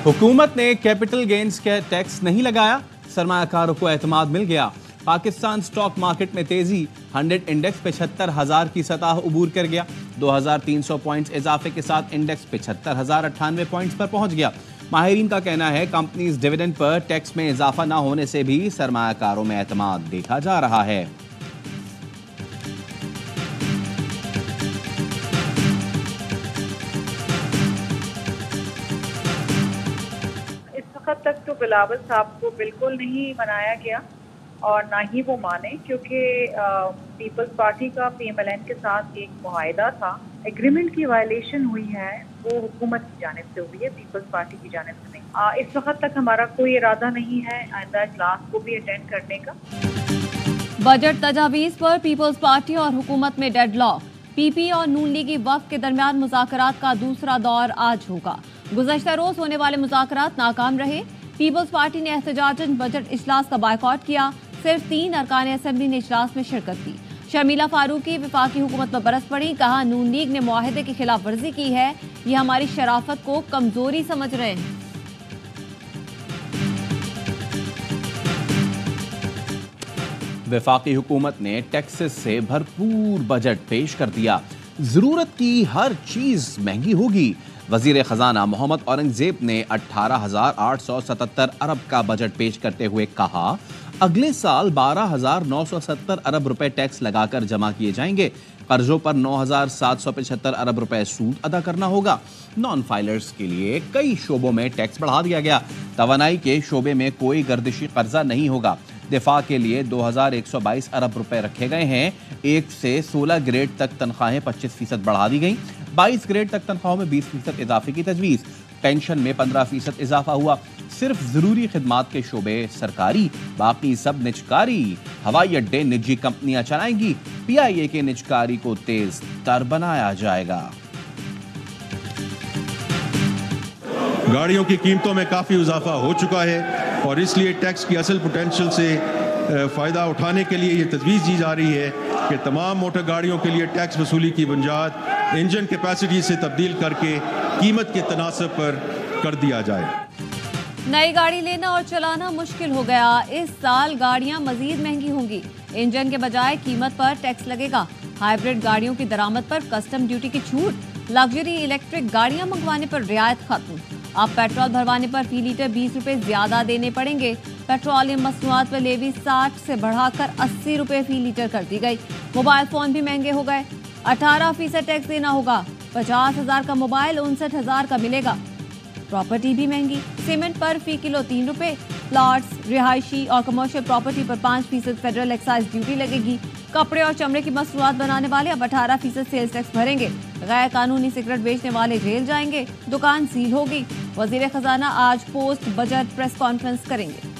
हुकूमत ने capital gains के टैक्स नहीं लगाया, सरमायाकारों को एतमाद मिल गया। पाकिस्तान स्टॉक मार्केट में तेजी, 100 इंडेक्स 75,000 की सतह उबूर कर गया। 2,300 पॉइंट्स इजाफे के साथ इंडेक्स 75,098 पॉइंट्स पर पहुंच गया। माहिरीन का कहना है कंपनीज डिविडेंड पर टैक्स में इजाफा न होने से भी सरमायाकारों में एतमाद देखा जा रहा है। तक तो बिलावल साहब को बिल्कुल नहीं मनाया गया और ना ही वो माने, क्योंकि पीपल्स पार्टी का पीएमएलएन के साथ एक मुआहिदा था। एग्रीमेंट की वायलेशन हुई है वो हुकूमत की जानिब से हुई है, पीपल्स पार्टी की जानिब से नहीं। इस वक्त तक हमारा कोई इरादा नहीं है आइंदा इजलास को भी अटेंड करने का। बजट तजावीज़ पर पीपल्स पार्टी और हुकूमत में डेडलॉक। पीपी और नून लीगी वफ्द के दरमियान मुज़ाकरात का दूसरा दौर आज होगा। गुज़श्ता रोज होने वाले मुज़ाकरात नाकाम रहे। पीपल्स पार्टी ने एहतजाजन बजट इजलास का बायकॉट किया। सिर्फ 3 अरकान असेंबली ने इजलास में शिरकत की। शर्मिला फारूकी वफाकी हुकूमत पर बरस पड़ी, कहा नून लीग ने मुआहदे की खिलाफ वर्जी की है, ये हमारी शराफत को कमजोरी समझ रहे हैं। वफाकी हुकूमत ने टैक्सेस से भरपूर बजट पेश कर दिया। जरूरत की हर चीज महंगी होगी। वजीर खजाना मोहम्मद औरंगजेब ने 18,877 अरब का बजट पेश करते हुए कहा, अगले साल 12,970 अरब रुपए टैक्स लगाकर जमा किए जाएंगे। कर्जों पर 9,775 अरब रुपए सूद अदा करना होगा। नॉन फाइलर्स के लिए कई शोबों में टैक्स बढ़ा दिया गया। तवानाई के शोबे में कोई गर्दिशी कर्जा नहीं होगा। दिफा के लिए 2,122 अरब रुपए रखे गए हैं। 1 से 16 ग्रेड तक तनख्वाहें 25% बढ़ा दी गई। 22 ग्रेड तक तनख्वाहों में 20% इजाफे की तजवीज़। पेंशन में 15% इजाफा हुआ। सिर्फ जरूरी खिदमात के शोबे सरकारी, बाकी सब निजकारी। हवाई अड्डे निजी कंपनियां चलाएंगी। PIA के निजकारी को तेज तर बनाया जाएगा। गाड़ियों की कीमतों में काफ़ी इजाफा हो चुका है और इसलिए टैक्स की असल पोटेंशियल से फ़ायदा उठाने के लिए ये तजवीज़ दी जा रही है कि तमाम मोटर गाड़ियों के लिए टैक्स वसूली की बुनियाद इंजन कैपेसिटी से तब्दील करके कीमत के तनासब पर कर दिया जाए। नई गाड़ी लेना और चलाना मुश्किल हो गया। इस साल गाड़ियां मजीद महंगी होंगी। इंजन के बजाय कीमत पर टैक्स लगेगा। हाइब्रिड गाड़ियों की दरामद पर कस्टम ड्यूटी की छूट। लग्जरी इलेक्ट्रिक गाड़ियां मंगवाने पर रियायत खत्म। अब पेट्रोल भरवाने पर फी लीटर 20 रुपए ज्यादा देने पड़ेंगे। पेट्रोलियम मसनूआत पर लेवी 60 से बढ़ाकर 80 रुपए फी लीटर कर दी गई। मोबाइल फोन भी महंगे हो गए। 18% टैक्स देना होगा। 50,000 का मोबाइल 59,000 का मिलेगा। प्रॉपर्टी भी महंगी। सीमेंट पर फी किलो 3 रुपए। प्लॉट्स, रिहायशी और कमर्शियल प्रॉपर्टी पर 5% फेडरल एक्साइज ड्यूटी लगेगी। कपड़े और चमड़े की मसनूआत बनाने वाले अब 18% सेल्स टैक्स भरेंगे। गैर कानूनी सिगरेट बेचने वाले जेल जाएंगे। दुकान सील होगी। वजीर खजाना आज पोस्ट बजट प्रेस कॉन्फ्रेंस करेंगे।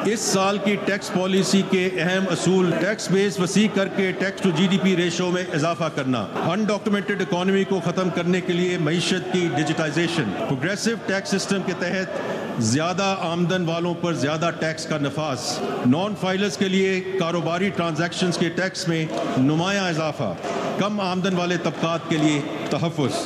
इस साल की टैक्स पॉलिसी के अहम असूल टैक्स बेस वसी करके टैक्स टू GDP रेशो में इजाफा करना, अनडॉक्यूमेंटेड इकोनॉमी को ख़त्म करने के लिए मईशत की डिजिटाइजेशन, प्रोग्रेसिव टैक्स सिस्टम के तहत ज़्यादा आमदन वालों पर ज़्यादा टैक्स का नफाज, नॉन फाइलर्स के लिए कारोबारी ट्रांजैक्शंस के टैक्स में नुमाया इजाफा, कम आमदन वाले तबकात के लिए तहफ़्फ़ुज़।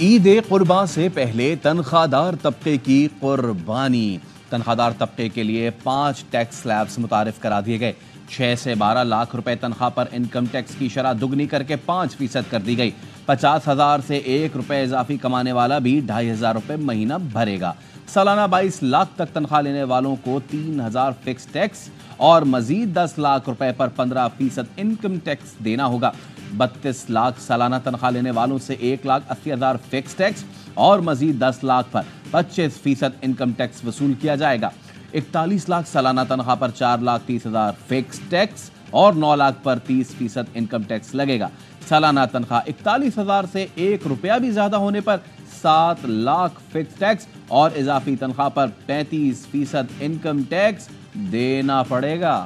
ईद कुर्बा से पहले तनख्वाहदार तबके की कुर्बानी। तनख्वाहदार तबके के लिए 5 टैक्स स्लैब्स मुतारिफ करा दिए गए। 6 से 12 लाख रुपए तनख्वाह पर इनकम टैक्स की शरह दुगनी करके 5% कर दी गई। 50,000 से 1 रुपए इजाफी कमाने वाला भी 2,500 रुपए महीना भरेगा। सालाना 22 लाख तक तनख्वाह लेने वालों को 3,000 फिक्स टैक्स और मजीद 10 लाख रुपए पर 15% इनकम टैक्स देना होगा। 32 लाख सालाना तनख्वाह लेने वालों से 1,80,000 फिक्स टैक्स और मजीद 10 लाख पर 25% इनकम टैक्स वसूल किया जाएगा। 41 लाख सालाना तनख्वाह पर 4,30,000 फिक्स टैक्स और 9 लाख पर 30% इनकम टैक्स लगेगा। सालाना तनख्वाह 41,000 से 1 रुपया भी ज्यादा होने पर 7 लाख फिक्स टैक्स और इजाफी तनख्वाह पर 35% इनकम टैक्स देना पड़ेगा।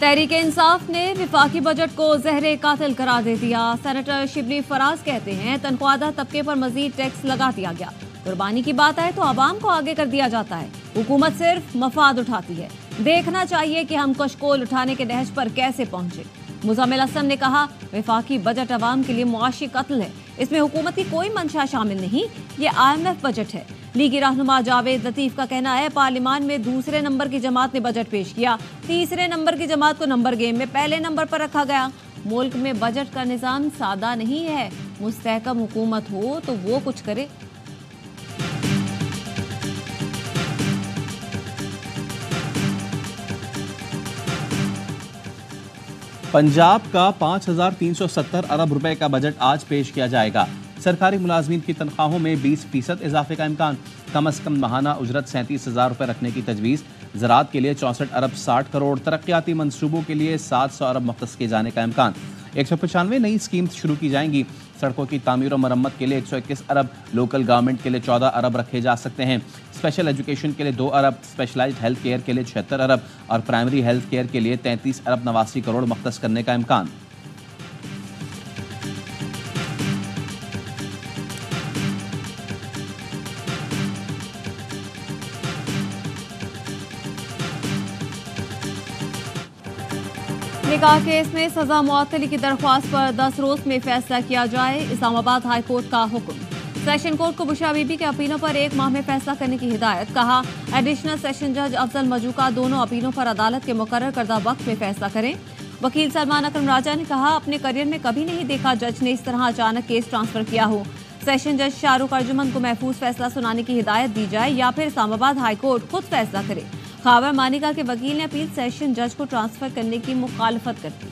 तहरीक-ए-इंसाफ ने विफाकी बजट को ज़हरे कातिल करार दे दिया। सेनेटर शिबली फराज कहते हैं तनख्वाहदार तबके पर मजीद टैक्स लगा दिया गया। कुर्बानी की बात आए तो आवाम को आगे कर दिया जाता है, हुकूमत सिर्फ मफाद उठाती है। देखना चाहिए कि हम कशकोल उठाने के नहज पर कैसे पहुंचे। मुज़म्मिल हसन ने कहा विफाकी बजट अवाम के लिए मुआशी कत्ल है, इसमें हुकूमत की कोई मंशा शामिल नहीं, ये IMF बजट है। लीगी रहनुमा जावेद लतीफ का कहना है पार्लियामान में दूसरे नंबर की जमात ने बजट पेश किया, तीसरे नंबर की जमात को नंबर गेम में पहले नंबर पर रखा गया। मुल्क में बजट का निज़ाम सादा नहीं है, मुस्तहकम हुकूमत हो तो वो कुछ करे। पंजाब का 5,370 अरब रुपए का बजट आज पेश किया जाएगा। सरकारी मुलाजमीन की तनख्वाहों में 20% इजाफे का इम्कान। कम अज कम माहाना उजरत 37,000 रुपए रखने की तजवीज़। ज़राअत के लिए 64 अरब 60 करोड़, तरक्याती मनसूबों के लिए 700 अरब मुख्तस किए जाने का इम्कान। 195 नई स्कीम्स शुरू की जाएंगी। सड़कों की तामीर और मरम्मत के लिए 121 अरब, लोकल गवर्नमेंट के लिए 14 अरब रखे जा सकते हैं। स्पेशल एजुकेशन के लिए 2 अरब, स्पेशलाइज्ड हेल्थ केयर के लिए 76 अरब और प्राइमरी हेल्थ केयर के लिए 33 अरब 89 करोड़ मुख्तस करने का इम्कान। निकाह केस में सजा मुअत्तली की दरख्वास्त पर 10 रोज में फैसला किया जाए, इस्लामाबाद हाई कोर्ट का हुक्म। सेशन कोर्ट को बुशरा बीबी के अपीलों पर 1 माह में फैसला करने की हिदायत। कहा एडिशनल सेशन जज अफजल मजूका दोनों अपीलों पर अदालत के मुकर्रर करदा वक्त में फैसला करें। वकील सलमान अकरम राजा ने कहा अपने करियर में कभी नहीं देखा जज ने इस तरह अचानक केस ट्रांसफर किया हो। सेशन जज शाहरुख अर्जुमन को महफूज फैसला सुनाने की हिदायत दी जाए या फिर इस्लामाबाद हाई कोर्ट खुद फैसला करे। खावर मानिका के वकील ने अपील सेशन जज को ट्रांसफर करने की मुखालफत कर दी।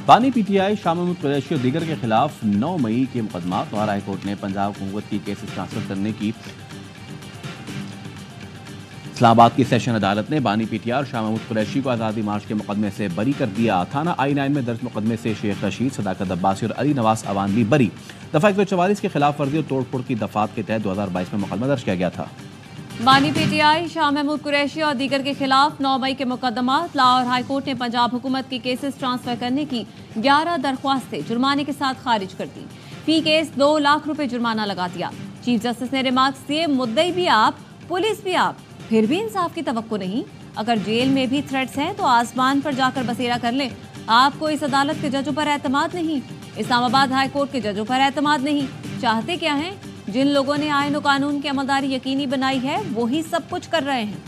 बानी PTI शाह महमूद कुरैशी और दीगर के खिलाफ 9 मई के मुकदमा। लाहौर हाई कोर्ट ने पंजाब हुकूमत की केसेस ट्रांसफर करने की इस्लामाबाद की सेशन अदालत ने बानी PTI और शाह महमूद कुरैशी को आज़ादी मार्च के मुकदमे से बरी कर दिया। थाना I9 में दर्ज मुकदमे से शेख रशीद, सदाकत अब्बासी और अली नवाज अवान भी बरी। दफा 144 के खिलाफ वर्जी और तोड़फोड़ की दफात के तहत 2022 में मुकदमा दर्ज किया गया था। बानी PTI शाह महमूद कुरैशी और दीगर के खिलाफ 9 मई के मुकदमात। लाहौर हाई कोर्ट ने पंजाब हुकूमत की केसेस ट्रांसफर करने की 11 दरख्वास्तें जुर्माने के साथ खारिज कर दी। फी केस 2 लाख रुपए जुर्माना लगा दिया। चीफ जस्टिस ने रिमार्क्स दिए मुद्दई भी आप, पुलिस भी आप, फिर भी इंसाफ की तवक्को नहीं। अगर जेल में भी थ्रेट्स हैं तो आसमान पर जाकर बसेरा कर लें। आपको इस अदालत के जजों पर एतमाद नहीं, इस्लामाबाद हाई कोर्ट के जजों पर एतमाद नहीं। चाहते क्या हैं? जिन लोगों ने आईन और कानून की अमलदारी यकीनी बनाई है वो ही सब कुछ कर रहे हैं।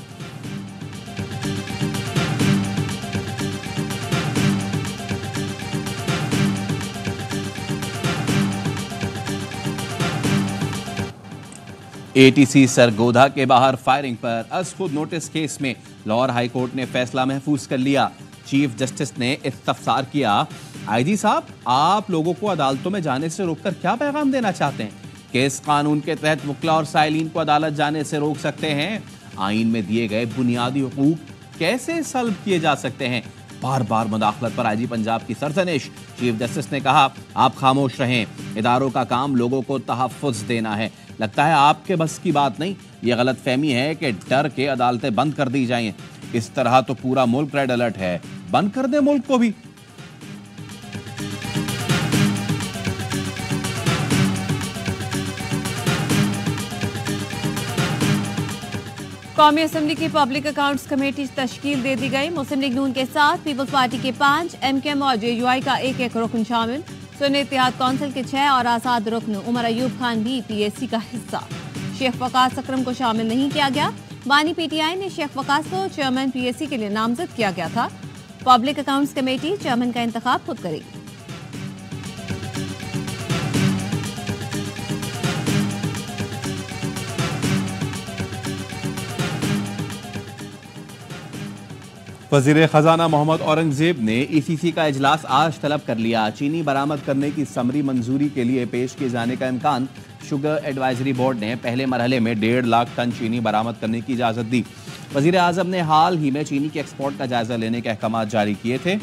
ATC सरगोधा के बाहर फायरिंग पर अज खुद नोटिस केस में लाहौर हाई कोर्ट ने फैसला महफूज कर लिया। चीफ जस्टिस ने इस्तफसार किया, IG साहब आप लोगों को अदालतों में जाने से रोककर क्या पैगाम देना चाहते हैं? किस कानून के तहत वकला और साइलिन को अदालत जाने से रोक सकते हैं? आइन में दिए गए बुनियादी हुकूक कैसे सल्ब किए जा सकते हैं? बार बार मुदाखलत पर IG पंजाब की सरजनिश। चीफ जस्टिस ने कहा आप खामोश रहें, इदारों का काम लोगों को तहफ़्फ़ुज़ देना है। लगता है आपके बस की बात नहीं। ये गलत फहमी है कि डर के अदालतें बंद कर दी जाएं। इस तरह तो पूरा मुल्क रेड अलर्ट है, बंद कर दे मुल्क को भी। कौमी असम्बली की पब्लिक अकाउंट्स कमेटी तश्कील दे दी गई। मुस्लिम लीग नून के साथ पीपल्स पार्टी के 5, MKM और JUI का 1-1 रुकन शामिल। सुन्नी इत्तेहाद काउंसिल के 6 और आज़ाद रुकन उमर अयूब खान भी PAC का हिस्सा। शेख वकास अकरम को शामिल नहीं किया गया। बानी PTI ने शेख वकास को चेयरमैन PAC के लिए नामजद किया गया था। पब्लिक अकाउंट्स कमेटी चेयरमैन का इंतखाब खुद करेगी। वज़ीर ख़जाना मोहम्मद औरंगज़ेब ने ECC का इजलास आज तलब कर लिया। चीनी बरामद करने की समरी मंजूरी के लिए पेश किए जाने का इम्कान। शुगर एडवाइजरी बोर्ड ने पहले मरहले में 1.5 लाख टन चीनी बरामद करने की इजाज़त दी। वजीर आजम ने हाल ही में चीनी के एक्सपोर्ट का जायजा लेने के अहकाम जारी किए थे।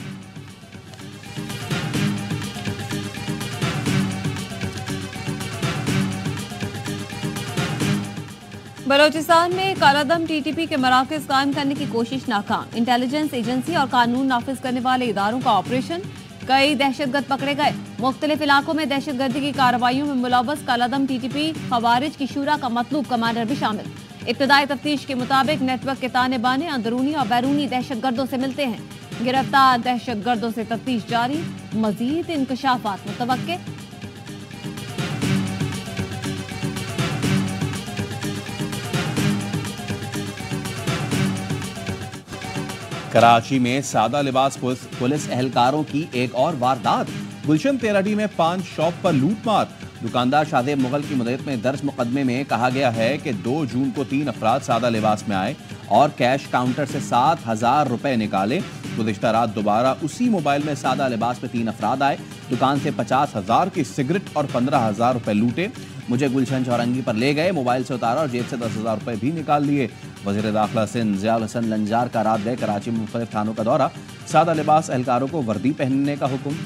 बलोचिस्तान में कालादम टीटीपी के मराकज कायम करने की कोशिश नाकाम। इंटेलिजेंस एजेंसी और कानून नाफिज करने वाले इदारों का ऑपरेशन, कई दहशतगर्द पकड़े गए। मुख्तलिफ इलाकों में दहशतगर्दी की कार्रवाइयों में मुलव्वस कालादम टीटीपी खवारिज की शूरा का मतलूब कमांडर भी शामिल। इब्तदाई तफ्तीश के मुताबिक नेटवर्क के ताने बाने अंदरूनी और बैरूनी दहशतगर्दों से मिलते हैं। गिरफ्तार दहशतगर्दों से तफ्तीश जारी, मजीद इंकशाफात मुतवक्के। कराची में सादा लिबास पुलिस एहलकारों की एक और वारदात। गुलशन तेराडी में 5 शॉप पर लूटमार। दुकानदार शादेब मुगल की मदद में दर्ज मुकदमे में कहा गया है कि 2 जून को 3 अफराद सादा लिबास में आए और कैश काउंटर से 7,000 रुपए निकाले। गुज़िश्ता रात दोबारा उसी मोबाइल में सादा लिबास में 3 अफराद आए, दुकान से 50,000 की सिगरेट और 15,000 रुपए लूटे। मुझे गुलशन चौरंगी पर ले गए, मोबाइल से उतारा और जेब से 10,000 रुपए भी निकाल लिए। वज़ीर दाखिला सिंध ज़ियाउल हसन लंजार का रात गए कराची में मुख्तलिफ थानों का दौरा। सादा लिबास एहलकारों को वर्दी पहनने का हुक्म।